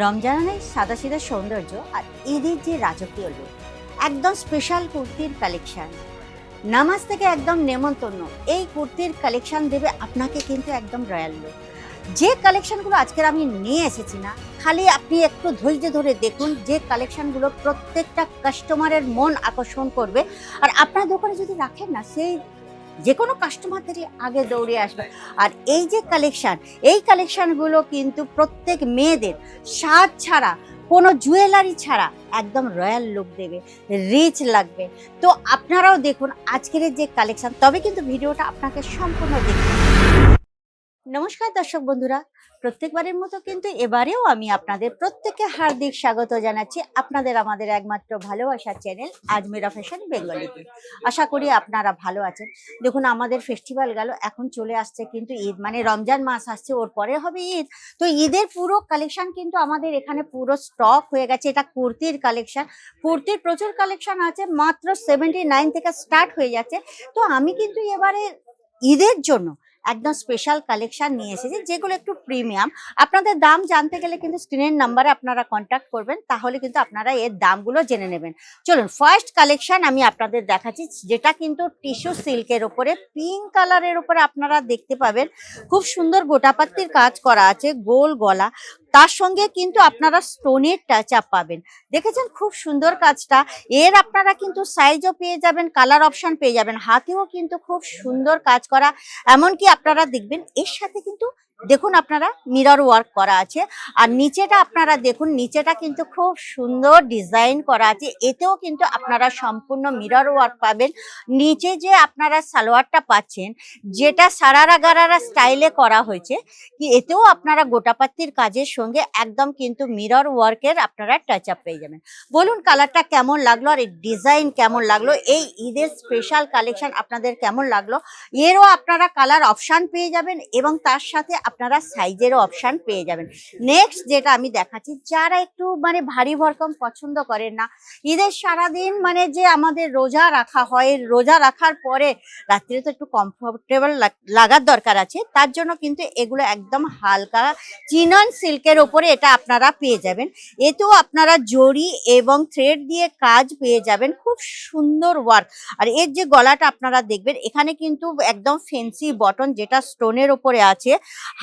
রমজানের সাদাসিধা সৌন্দর্য আর ঈদের যে রাজকীয় লুক, একদম স্পেশাল কুর্তির কালেকশন, নামাজ থেকে একদম নেমন্তন্ন, এই কুর্তির কালেকশন দেবে আপনাকে কিন্তু একদম রয়্যাল লুক। যে কালেকশনগুলো আজকের আমি নিয়ে এসেছি না, খালি আপনি একটু ধৈর্য ধরে দেখুন, যে কালেকশনগুলো প্রত্যেকটা কাস্টমারের মন আকর্ষণ করবে। আর আপনার দোকানে যদি রাখেন না, সেই যে কোনো কাস্টমারদেরই আগে দৌড়ে আসবে। আর এই যে কালেকশন, এই কালেকশনগুলো কিন্তু প্রত্যেক মেয়েদের সাজ ছাড়া, কোনো জুয়েলারি ছাড়া একদম রয়্যাল লুক দেবে, রিচ লাগবে। তো আপনারাও দেখুন আজকের যে কালেকশন, তবে কিন্তু ভিডিওটা আপনাকে সম্পূর্ণ দেখুন। নমস্কার দর্শক বন্ধুরা, প্রত্যেকবারের মতো কিন্তু এবারেও আমি আপনাদের প্রত্যেককে হার্দিক স্বাগত জানাচ্ছি আপনাদের আমাদের একমাত্র ভালোবাসার চ্যানেল আজমেরা ফ্যাশন বেঙ্গলিতে। আশা করি আপনারা ভালো আছেন। দেখুন, আমাদের ফেস্টিভ্যাল গেল, এখন চলে আসছে কিন্তু ঈদ, মানে রমজান মাস আসছে, ওর পরে হবে ঈদ। তো ঈদের পুরো কালেকশন কিন্তু আমাদের এখানে পুরো স্টক হয়ে গেছে। এটা কুর্তির কালেকশন, কুর্তির প্রচুর কালেকশন আছে, মাত্র 79 থেকে স্টার্ট হয়ে যাচ্ছে। তো আমি কিন্তু এবারে ঈদের জন্য একদম স্পেশাল কালেকশন নিয়ে এসেছি, যেগুলো একটু প্রিমিয়াম। আপনাদের দাম জানতে গেলে কিন্তু স্ক্রিনের নাম্বারে আপনারা কন্ট্যাক্ট করবেন, তাহলে কিন্তু আপনারা এর দামগুলো জেনে নেবেন। চলুন, ফার্স্ট কালেকশন আমি আপনাদের দেখাচ্ছি, যেটা কিন্তু টিস্যু সিল্কের ওপরে পিঙ্ক কালারের ওপরে আপনারা দেখতে পাবেন। খুব সুন্দর গোটাপাত্তির কাজ করা আছে, গোল গলা, তার সঙ্গে কিন্তু আপনারা স্টোনের টাচ আপ পাবেন। দেখেছেন খুব সুন্দর কাজটা। এর আপনারা কিন্তু সাইজও পেয়ে যাবেন, কালার অপশন পেয়ে যাবেন, হাতেও কিন্তু খুব সুন্দর কাজ করা। এমনকি আপনারা দেখবেন এর সাথে কিন্তু দেখুন আপনারা মিরর ওয়ার্ক করা আছে। আর নিচেটা আপনারা দেখুন, নিচেটা কিন্তু খুব সুন্দর ডিজাইন করা আছে, এতেও কিন্তু আপনারা সম্পূর্ণ মিরর ওয়ার্ক পাবেন। নিচে যে আপনারা সালোয়ারটা পাচ্ছেন, যেটা সারারা গারারা স্টাইলে করা হয়েছে, কি এতেও আপনারা গোটাপাত্তির কাজের সঙ্গে একদম কিন্তু মিরর ওয়ার্কের আপনারা টাচ আপ পেয়ে যাবেন। বলুন কালারটা কেমন লাগলো আর এই ডিজাইন কেমন লাগলো, এই ঈদের স্পেশাল কালেকশন আপনাদের কেমন লাগলো। এরও আপনারা কালার অপশান পেয়ে যাবেন এবং তার সাথে আপনারা সাইজেরও অপশান পেয়ে যাবেন। নেক্সট যেটা আমি দেখাচ্ছি, যারা একটু মানে ভারী ভরকম পছন্দ করেন না, ঈদের সারাদিন মানে যে আমাদের রোজা রাখা হয়, রোজা রাখার পরে রাত্রে তো একটু কমফোর্টেবল লাগার দরকার আছে, তার জন্য কিন্তু এগুলো একদম হালকা চিনন সিল্কের ওপরে এটা আপনারা পেয়ে যাবেন। এতেও আপনারা জড়ি এবং থ্রেড দিয়ে কাজ পেয়ে যাবেন, খুব সুন্দর ওয়ার্ক। আর এর যে গলাটা আপনারা দেখবেন, এখানে কিন্তু একদম ফেন্সি বটন, যেটা স্টোনের ওপরে আছে।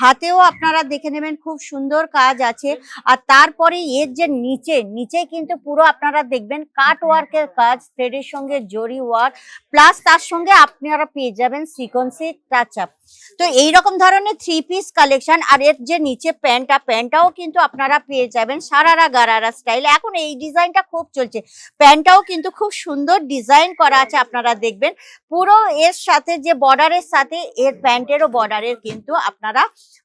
হাতেও আপনারা দেখে নেবেন খুব সুন্দর কাজ আছে। আর তারপরে এর যে নিচে কিন্তু পুরো আপনারা দেখবেন কাট ওয়ার্কের কাজ, থ্রেডের সঙ্গে জরি ওয়ার্ক, প্লাস তার সঙ্গে আপনারা পেয়ে যাবেন সিকোয়েন্সি টাচ আপ। তো এইরকম ধরনের 3 পিস কালেকশন। আর এর যে নিচে প্যান্টটাও কিন্তু আপনারা পেয়ে যাবেন সারারা গারারা স্টাইল। এখন এই ডিজাইনটা খুব চলছে, প্যান্টটাও কিন্তু খুব সুন্দর ডিজাইন করা আছে, আপনারা দেখবেন। পুরো এর সাথে যে বর্ডারের সাথে এর প্যান্টেরও বর্ডারের কিন্তু আপনারা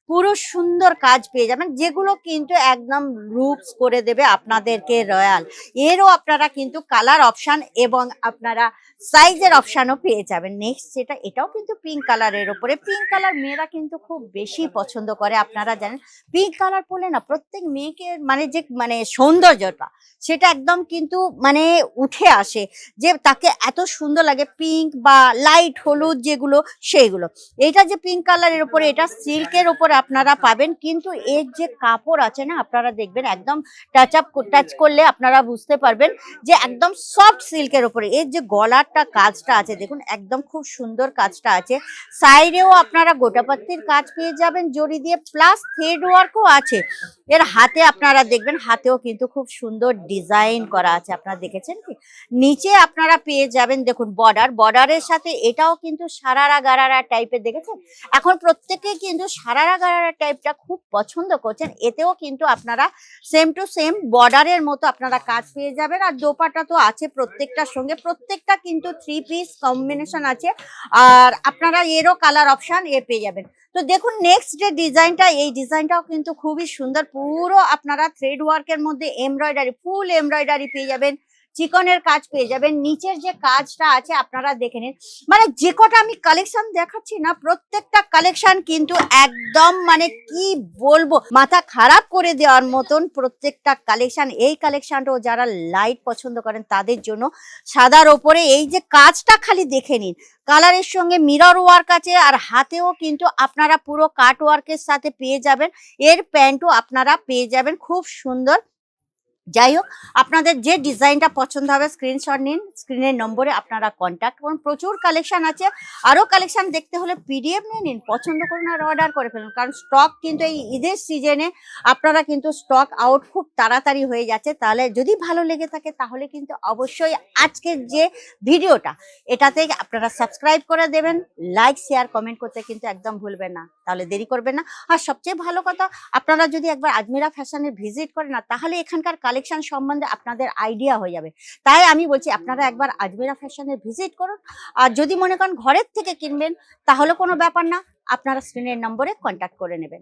পুরো সুন্দর কাজ পেয়ে যাবেন, যেগুলো কিন্তু একদম লুকস করে দেবে আপনাদেরকে রয়্যাল। এরও আপনারা কিন্তু কালার অপশন এবং আপনারা সাইজের অপশানও পেয়ে যাবেন। নেক্সট যেটা, এটাও কিন্তু পিঙ্ক কালারের ওপরে। পিঙ্ক কালার মেয়েরা কিন্তু খুব বেশি পছন্দ করে, আপনারা জানেন। পিঙ্ক কালার পরলে না প্রত্যেক মেয়েকে মানে যে মানে সৌন্দর্যটা, সেটা একদম কিন্তু মানে উঠে আসে, যে তাকে এত সুন্দর লাগে। পিঙ্ক বা লাইট হলুদ যেগুলো, সেইগুলো। এটা যে পিঙ্ক কালারের ওপরে, এটা সিল্কের ওপরে আপনারা পাবেন, কিন্তু এর যে কাপড় আছে না, আপনারা দেখবেন একদম টাচ করলে আপনারা বুঝতে পারবেন যে একদম সফট সিল্কের ওপরে। এর যে গলারটা কাজটা আছে দেখুন, একদম খুব সুন্দর কাজটা আছে। সাইডেও আপনারা গোটাপাত্তির কাজ পেয়ে যাবেন জড়ি দিয়ে, প্লাস থ্রেড ওয়ার্কও আছে। এর হাতে আপনারা দেখবেন, হাতেও কিন্তু খুব সুন্দর ডিজাইন করা আছে, আপনারা দেখেছেন কি। নিচে আপনারা পেয়ে যাবেন দেখুন বর্ডারের সাথে, এটাও কিন্তু সারারা গারারা টাইপের, দেখেছেন। এখন প্রত্যেকেই কিন্তু সারারা গারারা টাইপটা খুব পছন্দ করছেন। এতেও কিন্তু আপনারা সেম টু সেম বর্ডারের মতো আপনারা কাজ পেয়ে যাবেন। আর দোপাটা তো আছে প্রত্যেকটার সঙ্গে, প্রত্যেকটা কিন্তু 3 পিস কম্বিনেশন আছে। আর আপনারা এরও কালার অপশন পেয়ে যাবেন। তো দেখুন নেক্সট যে ডিজাইনটা, এই ডিজাইনটাও কিন্তু খুবই সুন্দর। পুরো আপনারা থ্রেড ওয়ার্কের মধ্যে এমব্রয়ডারি, ফুল এমব্রয়ডারি পেয়ে যাবেন। চিকনের কাজ পেয়ে যাবেন। নিচের যে কাজটা আছে আপনারা দেখে নিন। মানে যে কটা আমি কালেকশন দেখাচ্ছি না, প্রত্যেকটা কালেকশন কিন্তু একদম মানে কি বলবো, মাথা খারাপ করে দেওয়ার মতন প্রত্যেকটা কালেকশন। এই কালেকশনটাও যারা লাইট পছন্দ করেন তাদের জন্য। সাদার ওপরে এই যে কাজটা খালি দেখে নিন, কালারের সঙ্গে মিরর ওয়ার্ক আছে, আর হাতেও কিন্তু আপনারা পুরো কাট ওয়ার্কের সাথে পেয়ে যাবেন। এর প্যান্টও আপনারা পেয়ে যাবেন খুব সুন্দর। যাই হোক, আপনাদের যে ডিজাইনটা পছন্দ হবে স্ক্রিনশট নিন, স্ক্রিনের নম্বরে আপনারা কন্ট্যাক্ট করুন। প্রচুর কালেকশন আছে, আরও কালেকশন দেখতে হলে পিডিএফ নিয়ে নিন, পছন্দ করুন আর অর্ডার করে ফেলুন। কারণ স্টক কিন্তু এই ঈদের সিজনে আপনারা কিন্তু স্টক আউট খুব তাড়াতাড়ি হয়ে যাচ্ছে। তাহলে যদি ভালো লেগে থাকে তাহলে কিন্তু অবশ্যই আজকের যে ভিডিওটা এটাতে আপনারা সাবস্ক্রাইব করে দেবেন, লাইক শেয়ার কমেন্ট করতে কিন্তু একদম ভুলবেন না, তাহলে দেরি করবেন না। আর সবচেয়ে ভালো কথা, আপনারা যদি একবার আজমিরা ফ্যাশনে ভিজিট করেন না, তাহলে এখানকার কালেকশন সম্বন্ধে আপনাদের আইডিয়া হয়ে যাবে। তাই আমি বলছি আপনারা একবার আজমিরা ফ্যাশনে ভিজিট করুন। আর যদি মনে করেন ঘরের থেকে কিনবেন তাহলে কোনো ব্যাপার না, আপনারা স্ক্রিনের নম্বরে কন্ট্যাক্ট করে নেবেন।